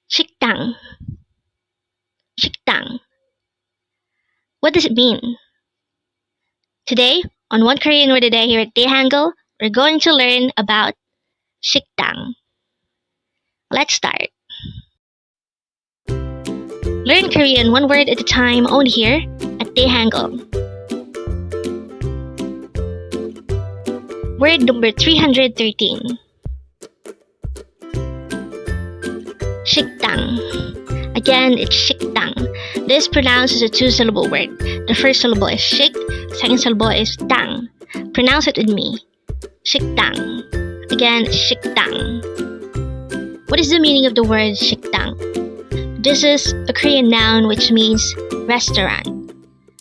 식당. 식당. What does it mean? Today, on One Korean Word a Day here at Dae-Hangul, we're going to learn about 식당. Let's start. Learn Korean one word at a time only here at Dae-Hangul. Word number 313. 식당. Again, it's 식당. This is pronounced as a two-syllable word. The first syllable is shik, second syllable is dang. Pronounce it with me. 식당. Again, 식당. What is the meaning of the word 식당? This is a Korean noun which means restaurant.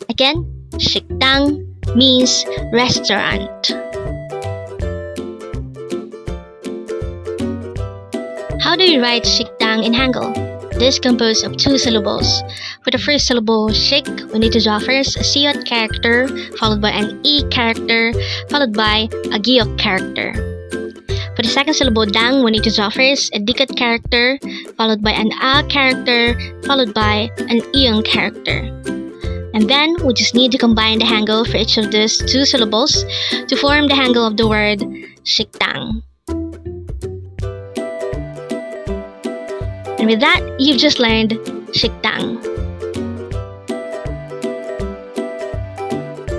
Again, 식당 means restaurant. How do you write 식당 in Hangul? This is composed of two syllables. For the first syllable, shik, we need to draw first a siyot character, followed by an e character, followed by a giyok character. For the second syllable, dang, we need to draw first a dikat character, followed by an a character, followed by an iyong character. And then, we just need to combine the Hangul for each of these two syllables to form the Hangul of the word 식당. And with that, you've just learned 식당.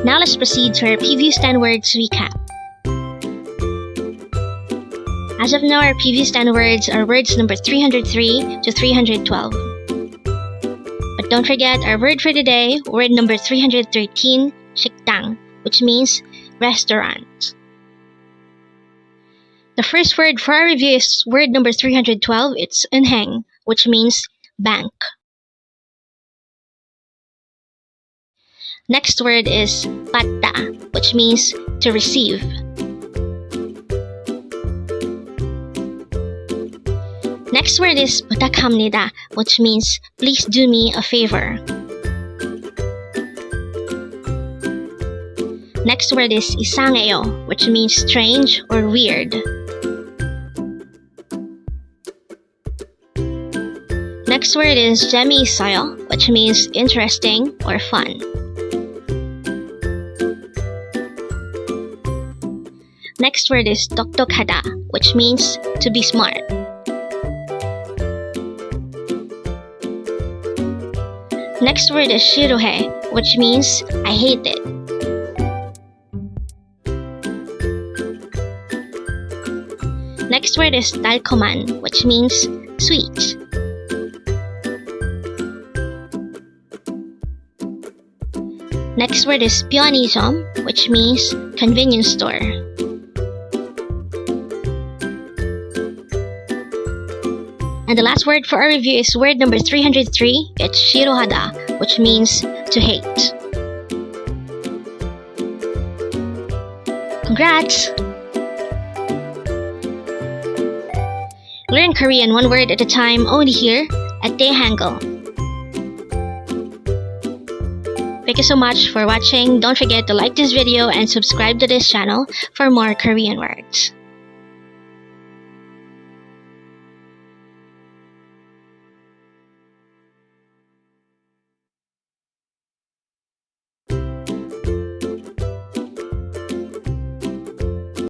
Now let's proceed to our previous 10 words recap. As of now, our previous 10 words are words number 303 to 312. But don't forget our word for today, word number 313, 식당, which means restaurant. The first word for our review is word number 312. It's 은행, which means bank. Next word is 받다, which means to receive. Next word is 부탁합니다, which means please do me a favor. Next word is 이상해요, which means strange or weird. Next word is 재미있어요, which means interesting or fun. Next word is 똑똑하다, which means to be smart. Next word is 싫어해, which means I hate it. Next word is 달콤한, which means sweet. Next word is 편의점, which means convenience store. And the last word for our review is word number 303. It's 싫어하다, which means to hate. Congrats! Learn Korean one word at a time only here at Dae-Hangul. Thank you so much for watching. Don't forget to like this video and subscribe to this channel for more Korean words.